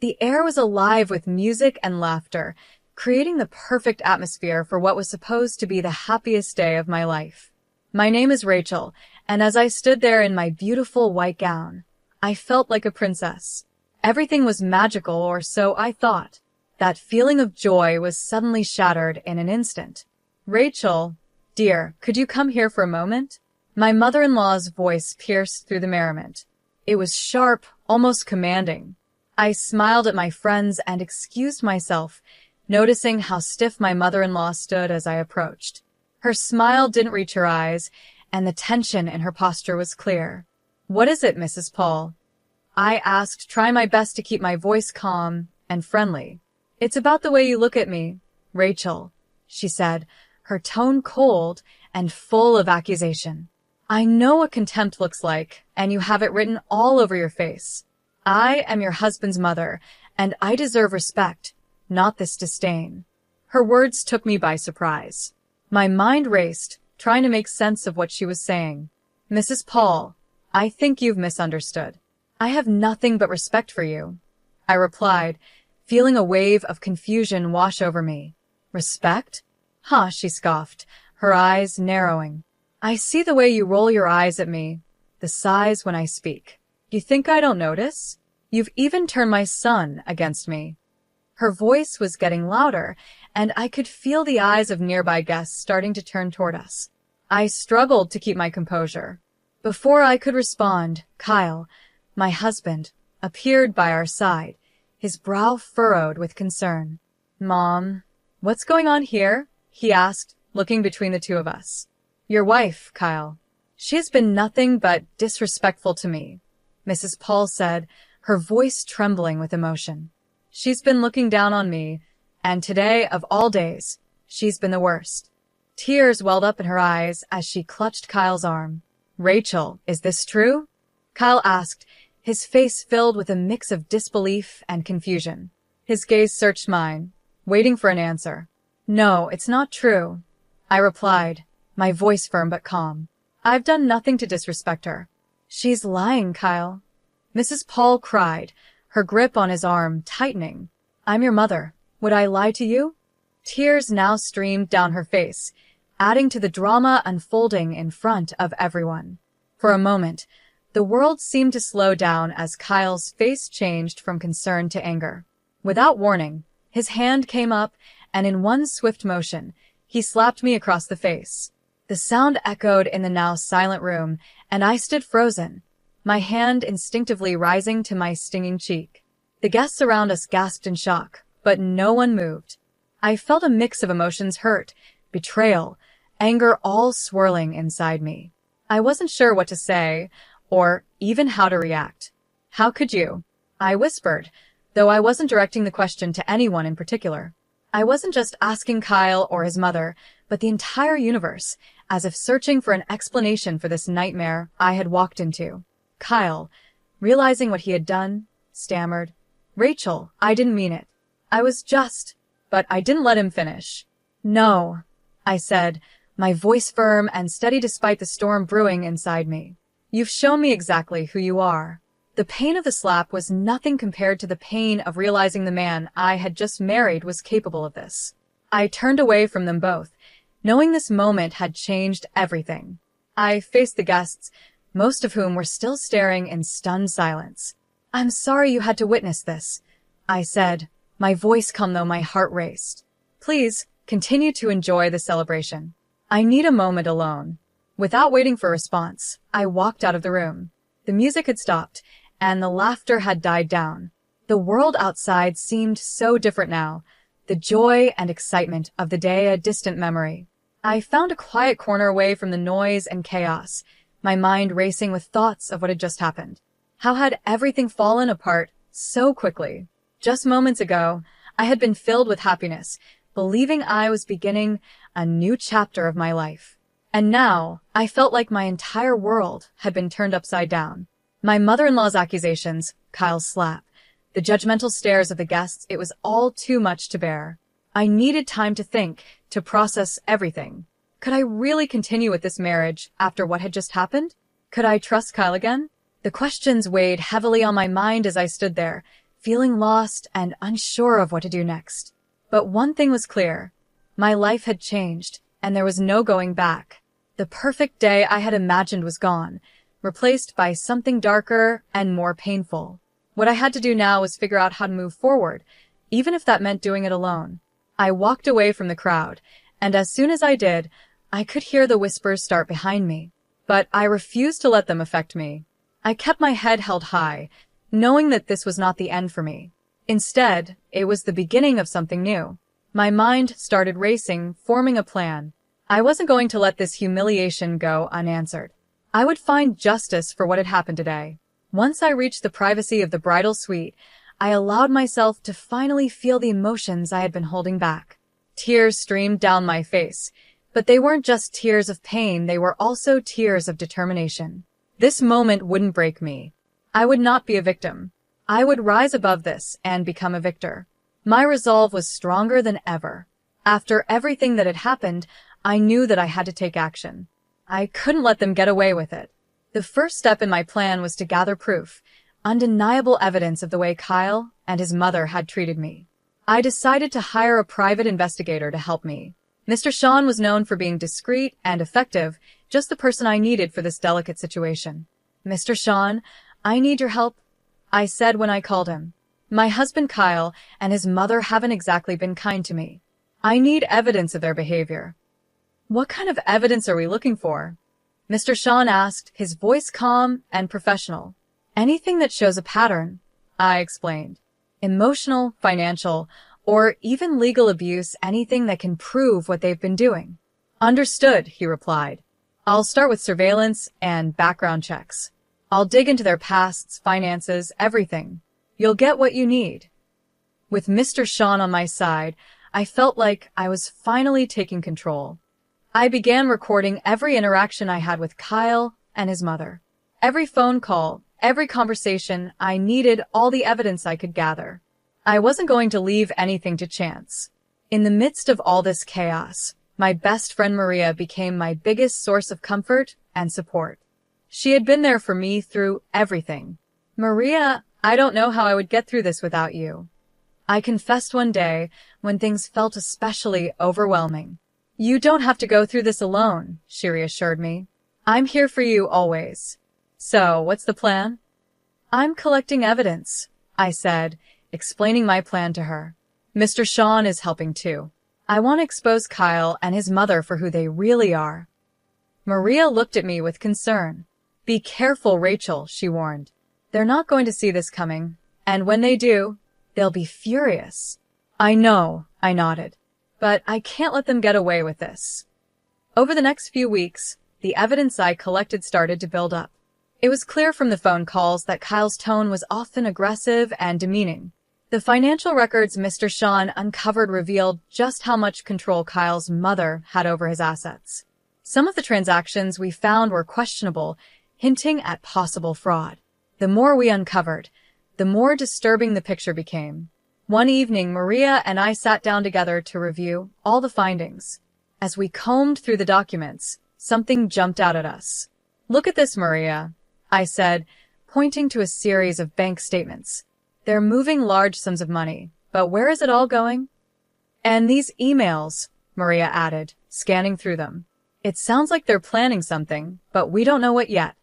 The air was alive with music and laughter, creating the perfect atmosphere for what was supposed to be the happiest day of my life. My name is Rachel, and as I stood there in my beautiful white gown, I felt like a princess. Everything was magical, or so I thought. That feeling of joy was suddenly shattered in an instant. Rachel, dear, could you come here for a moment? My mother-in-law's voice pierced through the merriment. It was sharp, almost commanding. I smiled at my friends and excused myself, noticing how stiff my mother-in-law stood as I approached. Her smile didn't reach her eyes, and the tension in her posture was clear. "What is it, Mrs. Paul?" I asked, trying my best to keep my voice calm and friendly. "It's about the way you look at me, Rachel," she said, her tone cold and full of accusation. "I know what contempt looks like, and you have it written all over your face. I am your husband's mother, and I deserve respect, not this disdain." Her words took me by surprise. My mind raced, trying to make sense of what she was saying. "Mrs. Paul, I think you've misunderstood. I have nothing but respect for you," I replied, feeling a wave of confusion wash over me. "Respect? Huh," she scoffed, her eyes narrowing. "I see the way you roll your eyes at me, the sighs when I speak. You think I don't notice? You've even turned my son against me." Her voice was getting louder, and I could feel the eyes of nearby guests starting to turn toward us. I struggled to keep my composure. Before I could respond, Kyle, my husband, appeared by our side, his brow furrowed with concern. "Mom, what's going on here?" he asked, looking between the two of us. "Your wife, Kyle. She has been nothing but disrespectful to me," Mrs. Paul said, her voice trembling with emotion. "She's been looking down on me, and today, of all days, she's been the worst." Tears welled up in her eyes as she clutched Kyle's arm. "Rachel, is this true?" Kyle asked, his face filled with a mix of disbelief and confusion. His gaze searched mine, waiting for an answer. "No, it's not true," I replied, my voice firm but calm. "I've done nothing to disrespect her." "She's lying, Kyle," Mrs. Paul cried, her grip on his arm tightening. "I'm your mother. Would I lie to you?" Tears now streamed down her face, adding to the drama unfolding in front of everyone. For a moment, the world seemed to slow down as Kyle's face changed from concern to anger. Without warning, his hand came up, and in one swift motion, he slapped me across the face. The sound echoed in the now silent room, and I stood frozen, my hand instinctively rising to my stinging cheek. The guests around us gasped in shock, but no one moved. I felt a mix of emotions: hurt, betrayal, anger, all swirling inside me. I wasn't sure what to say, or even how to react. "How could you?" I whispered, though I wasn't directing the question to anyone in particular. I wasn't just asking Kyle or his mother, but the entire universe, as if searching for an explanation for this nightmare I had walked into. Kyle, realizing what he had done, stammered, "Rachel, I didn't mean it. I was just..." But I didn't let him finish. "No," I said, my voice firm and steady despite the storm brewing inside me. "You've shown me exactly who you are." The pain of the slap was nothing compared to the pain of realizing the man I had just married was capable of this. I turned away from them both, knowing this moment had changed everything. I faced the guests, most of whom were still staring in stunned silence. "I'm sorry you had to witness this," I said, my voice calm though my heart raced. "Please, continue to enjoy the celebration. I need a moment alone." Without waiting for a response, I walked out of the room. The music had stopped, and the laughter had died down. The world outside seemed so different now, the joy and excitement of the day a distant memory. I found a quiet corner away from the noise and chaos, my mind racing with thoughts of what had just happened. How had everything fallen apart so quickly? Just moments ago, I had been filled with happiness, believing I was beginning a new chapter of my life. And now, I felt like my entire world had been turned upside down. My mother-in-law's accusations, Kyle's slap, the judgmental stares of the guests, it was all too much to bear. I needed time to think, to process everything. Could I really continue with this marriage after what had just happened? Could I trust Kyle again? The questions weighed heavily on my mind as I stood there, feeling lost and unsure of what to do next. But one thing was clear. My life had changed, and there was no going back. The perfect day I had imagined was gone, replaced by something darker and more painful. What I had to do now was figure out how to move forward, even if that meant doing it alone. I walked away from the crowd, and as soon as I did, I could hear the whispers start behind me. But I refused to let them affect me. I kept my head held high, knowing that this was not the end for me. Instead, it was the beginning of something new. My mind started racing, forming a plan. I wasn't going to let this humiliation go unanswered. I would find justice for what had happened today. Once I reached the privacy of the bridal suite, I allowed myself to finally feel the emotions I had been holding back. Tears streamed down my face, but they weren't just tears of pain, they were also tears of determination. This moment wouldn't break me. I would not be a victim. I would rise above this and become a victor. My resolve was stronger than ever. After everything that had happened, I knew that I had to take action. I couldn't let them get away with it. The first step in my plan was to gather proof, undeniable evidence of the way Kyle and his mother had treated me. I decided to hire a private investigator to help me. Mr. Sean was known for being discreet and effective, just the person I needed for this delicate situation. "Mr. Sean, I need your help," I said when I called him. "My husband Kyle and his mother haven't exactly been kind to me. I need evidence of their behavior." "What kind of evidence are we looking for?" Mr. Sean asked, his voice calm and professional. "Anything that shows a pattern," I explained. "Emotional, financial, or even legal abuse, anything that can prove what they've been doing." "Understood," he replied. "I'll start with surveillance and background checks. I'll dig into their pasts, finances, everything. You'll get what you need." With Mr. Sean on my side, I felt like I was finally taking control. I began recording every interaction I had with Kyle and his mother. Every phone call, every conversation, I needed all the evidence I could gather. I wasn't going to leave anything to chance. In the midst of all this chaos, my best friend Maria became my biggest source of comfort and support. She had been there for me through everything. "Maria, I don't know how I would get through this without you," I confessed one day when things felt especially overwhelming. "You don't have to go through this alone," she reassured me. "I'm here for you always." "So, what's the plan?" "I'm collecting evidence," I said, explaining my plan to her. "Mr. Sean is helping too. I want to expose Kyle and his mother for who they really are." Maria looked at me with concern. "Be careful, Rachel," she warned. "They're not going to see this coming, and when they do, they'll be furious." "I know," I nodded. "But I can't let them get away with this." Over the next few weeks, the evidence I collected started to build up. It was clear from the phone calls that Kyle's tone was often aggressive and demeaning. The financial records Mr. Sean uncovered revealed just how much control Kyle's mother had over his assets. Some of the transactions we found were questionable, hinting at possible fraud. The more we uncovered, the more disturbing the picture became. One evening, Maria and I sat down together to review all the findings. As we combed through the documents, something jumped out at us. "Look at this, Maria," I said, pointing to a series of bank statements. "They're moving large sums of money, but where is it all going?" "And these emails," Maria added, scanning through them. "It sounds like they're planning something, but we don't know what yet."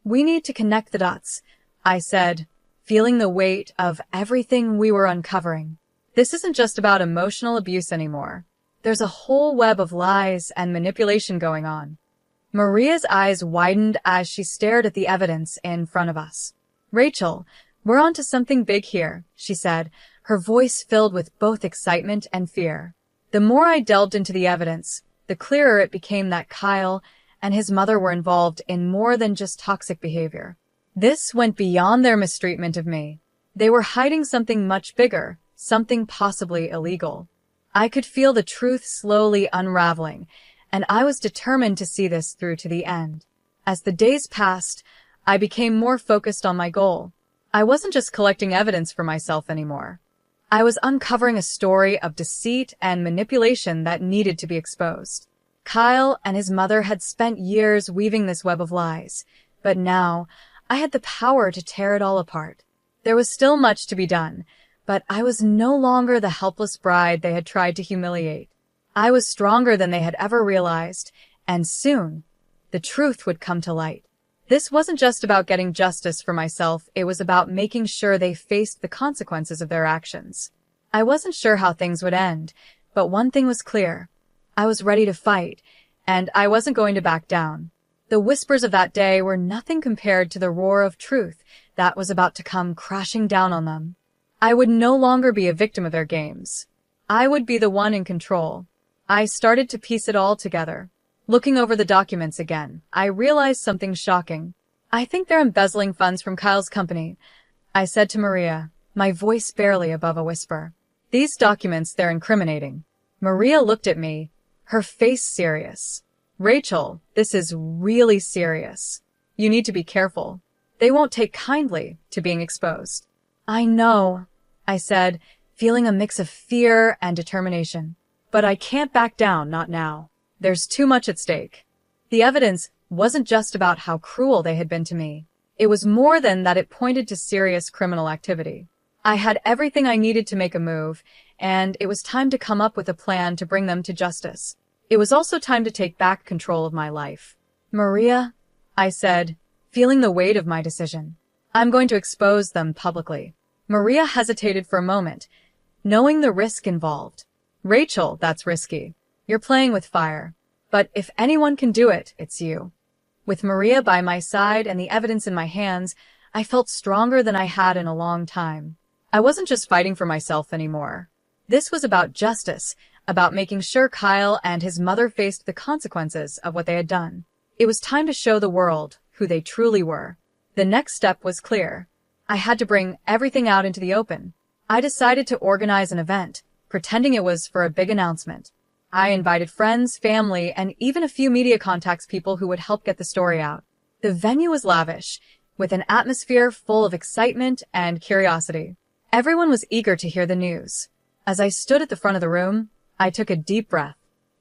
"We need to connect the dots," I said, feeling the weight of everything we were uncovering. "This isn't just about emotional abuse anymore. There's a whole web of lies and manipulation going on." Maria's eyes widened as she stared at the evidence in front of us. "Rachel, we're onto something big here," she said, her voice filled with both excitement and fear. The more I delved into the evidence, the clearer it became that Kyle and his mother were involved in more than just toxic behavior. This went beyond their mistreatment of me. They were hiding something much bigger, something possibly illegal. I could feel the truth slowly unraveling, and I was determined to see this through to the end. As the days passed, I became more focused on my goal. I wasn't just collecting evidence for myself anymore. I was uncovering a story of deceit and manipulation that needed to be exposed. Kyle and his mother had spent years weaving this web of lies, but now I had the power to tear it all apart. There was still much to be done, but I was no longer the helpless bride they had tried to humiliate. I was stronger than they had ever realized, and soon, the truth would come to light. This wasn't just about getting justice for myself, it was about making sure they faced the consequences of their actions. I wasn't sure how things would end, but one thing was clear. I was ready to fight, and I wasn't going to back down. The whispers of that day were nothing compared to the roar of truth that was about to come crashing down on them. I would no longer be a victim of their games. I would be the one in control. I started to piece it all together. Looking over the documents again, I realized something shocking. I think they're embezzling funds from Kyle's company, I said to Maria, my voice barely above a whisper. These documents, they're incriminating. Maria looked at me, her face serious. Rachel, this is really serious. You need to be careful. They won't take kindly to being exposed. I know, I said, feeling a mix of fear and determination. But I can't back down, not now. There's too much at stake. The evidence wasn't just about how cruel they had been to me. It was more than that, it pointed to serious criminal activity. I had everything I needed to make a move, and it was time to come up with a plan to bring them to justice. It was also time to take back control of my life. Maria, I said, feeling the weight of my decision. I'm going to expose them publicly. Maria hesitated for a moment, knowing the risk involved. Rachel, that's risky. You're playing with fire. But if anyone can do it, it's you. With Maria by my side and the evidence in my hands, I felt stronger than I had in a long time. I wasn't just fighting for myself anymore. This was about justice, about making sure Kyle and his mother faced the consequences of what they had done. It was time to show the world who they truly were. The next step was clear. I had to bring everything out into the open. I decided to organize an event, pretending it was for a big announcement. I invited friends, family, and even a few media contacts, people who would help get the story out. The venue was lavish, with an atmosphere full of excitement and curiosity. Everyone was eager to hear the news. As I stood at the front of the room, I took a deep breath.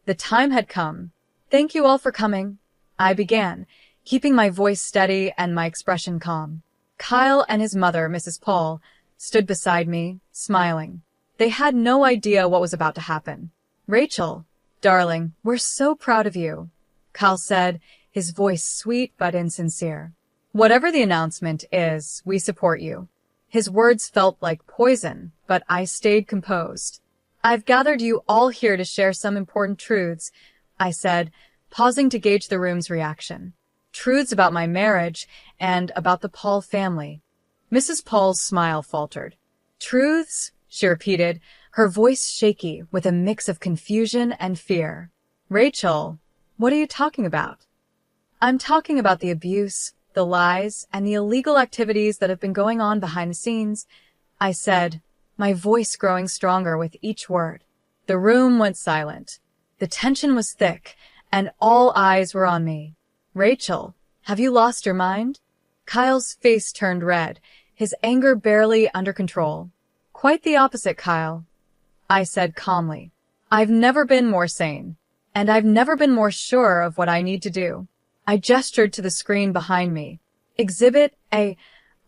The time had come. Thank you all for coming, I began, keeping my voice steady and my expression calm. Kyle and his mother, Mrs. Paul, stood beside me, smiling. They had no idea what was about to happen. Rachel, darling, we're so proud of you, Kyle said, his voice sweet but insincere. Whatever the announcement is, we support you. His words felt like poison, but I stayed composed. I've gathered you all here to share some important truths, I said, pausing to gauge the room's reaction. Truths about my marriage and about the Paul family. Mrs. Paul's smile faltered. Truths? She repeated, her voice shaky with a mix of confusion and fear. Rachel, what are you talking about? I'm talking about the abuse, the lies, and the illegal activities that have been going on behind the scenes, I said, my voice growing stronger with each word. The room went silent. The tension was thick, and all eyes were on me. Rachel, have you lost your mind? Kyle's face turned red, his anger barely under control. Quite the opposite, Kyle, I said calmly. I've never been more sane, and I've never been more sure of what I need to do. I gestured to the screen behind me. Exhibit A,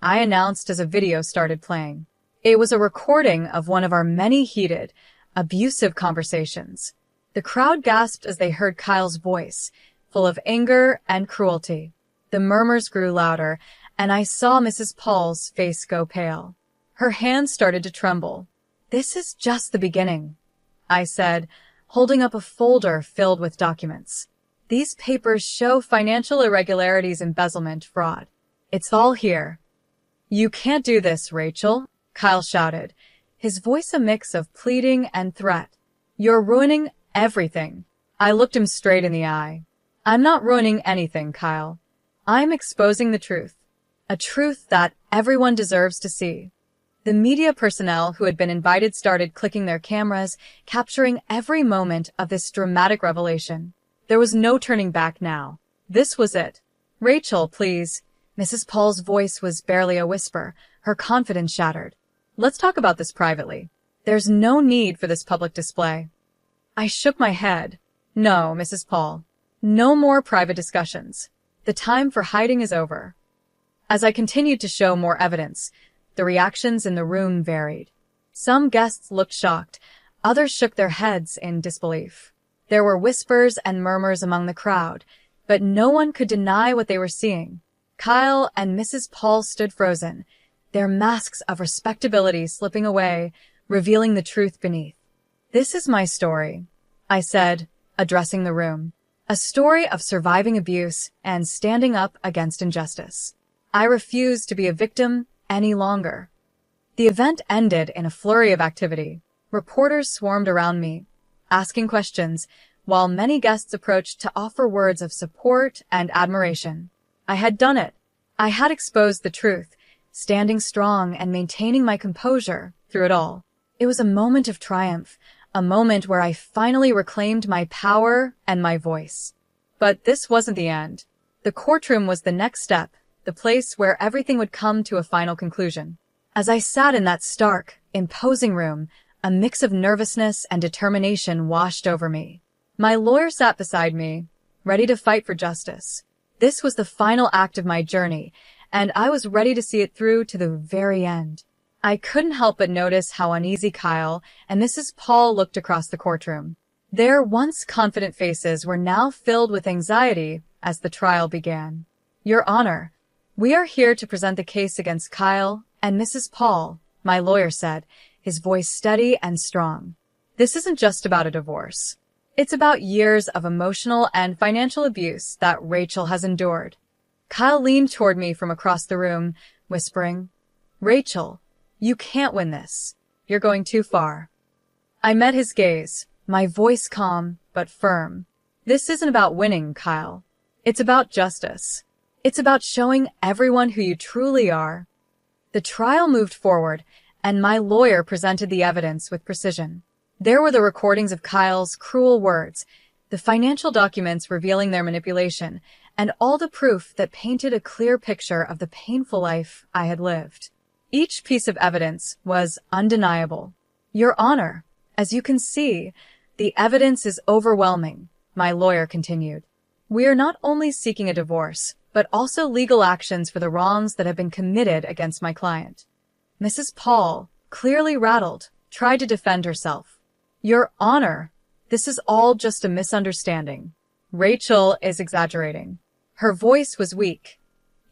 I announced as a video started playing. It was a recording of one of our many heated, abusive conversations. The crowd gasped as they heard Kyle's voice, full of anger and cruelty. The murmurs grew louder, and I saw Mrs. Paul's face go pale. Her hands started to tremble. This is just the beginning, I said, holding up a folder filled with documents. These papers show financial irregularities, embezzlement, fraud. It's all here. You can't do this, Rachel, Kyle shouted, his voice a mix of pleading and threat. You're ruining everything. I looked him straight in the eye. I'm not ruining anything, Kyle. I'm exposing the truth. A truth that everyone deserves to see. The media personnel who had been invited started clicking their cameras, capturing every moment of this dramatic revelation. There was no turning back now. This was it. Rachel, please. Mrs. Paul's voice was barely a whisper, her confidence shattered. Let's talk about this privately. There's no need for this public display. I shook my head. No, Mrs. Paul. No more private discussions. The time for hiding is over. As I continued to show more evidence, The reactions in the room varied. Some guests looked shocked, others shook their heads in disbelief. There were whispers and murmurs among the crowd, but no one could deny what they were seeing. Kyle and Mrs. Paul stood frozen, their masks of respectability slipping away, revealing the truth beneath. "This is my story," I said, addressing the room. "A story of surviving abuse and standing up against injustice. I refuse to be a victim any longer." The event ended in a flurry of activity. Reporters swarmed around me, asking questions, while many guests approached to offer words of support and admiration. I had done it. I had exposed the truth, standing strong and maintaining my composure through it all. It was a moment of triumph, a moment where I finally reclaimed my power and my voice. But this wasn't the end. The courtroom was the next step, the place where everything would come to a final conclusion. As I sat in that stark, imposing room, a mix of nervousness and determination washed over me. My lawyer sat beside me, ready to fight for justice. This was the final act of my journey, and I was ready to see it through to the very end. I couldn't help but notice how uneasy Kyle and Mrs. Paul looked across the courtroom. Their once confident faces were now filled with anxiety as the trial began. "Your Honor, we are here to present the case against Kyle and Mrs. Paul," my lawyer said, his voice steady and strong. "This isn't just about a divorce. It's about years of emotional and financial abuse that Rachel has endured." Kyle leaned toward me from across the room, whispering, "Rachel, you can't win this. You're going too far." I met his gaze, my voice calm but firm. "This isn't about winning, Kyle. It's about justice. It's about showing everyone who you truly are." The trial moved forward, and my lawyer presented the evidence with precision. There were the recordings of Kyle's cruel words, the financial documents revealing their manipulation, and all the proof that painted a clear picture of the painful life I had lived. Each piece of evidence was undeniable. "Your Honor, as you can see, the evidence is overwhelming," my lawyer continued. "We are not only seeking a divorce, but also legal actions for the wrongs that have been committed against my client." Mrs. Paul, clearly rattled, tried to defend herself. "Your Honor, this is all just a misunderstanding. Rachel is exaggerating." Her voice was weak,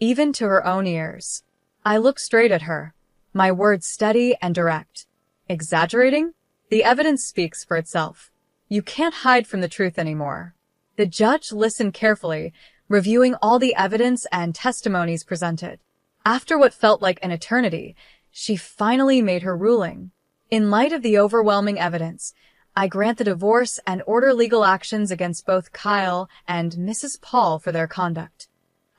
even to her own ears. I looked straight at her, my words steady and direct. "Exaggerating? The evidence speaks for itself. You can't hide from the truth anymore." The judge listened carefully, reviewing all the evidence and testimonies presented. After what felt like an eternity, she finally made her ruling. "In light of the overwhelming evidence, I grant the divorce and order legal actions against both Kyle and Mrs. Paul for their conduct."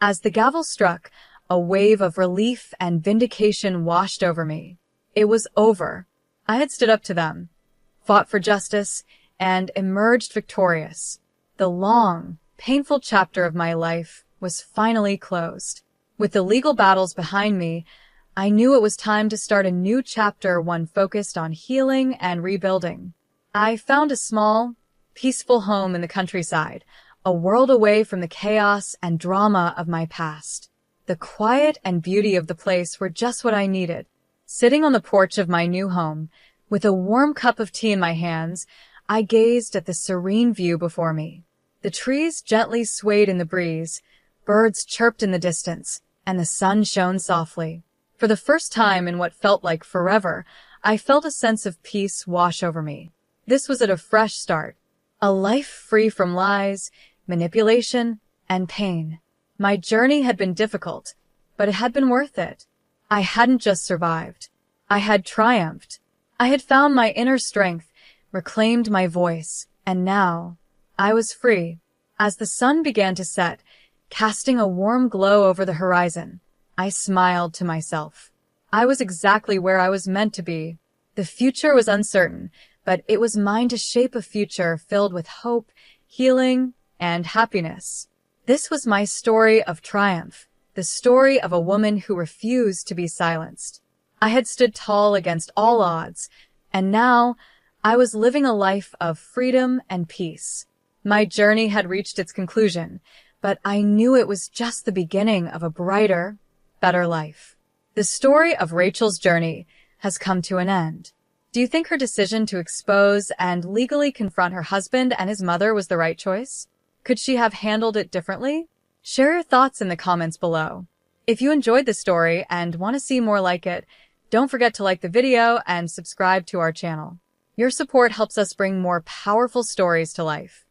As the gavel struck, a wave of relief and vindication washed over me. It was over. I had stood up to them, fought for justice, and emerged victorious. The long, painful chapter of my life was finally closed. With the legal battles behind me, I knew it was time to start a new chapter, one focused on healing and rebuilding. I found a small, peaceful home in the countryside, a world away from the chaos and drama of my past. The quiet and beauty of the place were just what I needed. Sitting on the porch of my new home, with a warm cup of tea in my hands, I gazed at the serene view before me. The trees gently swayed in the breeze, birds chirped in the distance, and the sun shone softly. For the first time in what felt like forever, I felt a sense of peace wash over me. This was at a fresh start, a life free from lies, manipulation, and pain. My journey had been difficult, but it had been worth it. I hadn't just survived. I had triumphed. I had found my inner strength, reclaimed my voice, and now I was free. As the sun began to set, casting a warm glow over the horizon, I smiled to myself. I was exactly where I was meant to be. The future was uncertain, but it was mine to shape a future filled with hope, healing, and happiness. This was my story of triumph, the story of a woman who refused to be silenced. I had stood tall against all odds, and now I was living a life of freedom and peace. My journey had reached its conclusion, but I knew it was just the beginning of a brighter, better life. The story of Rachel's journey has come to an end. Do you think her decision to expose and legally confront her husband and his mother was the right choice? Could she have handled it differently? Share your thoughts in the comments below. If you enjoyed the story and want to see more like it, don't forget to like the video and subscribe to our channel. Your support helps us bring more powerful stories to life.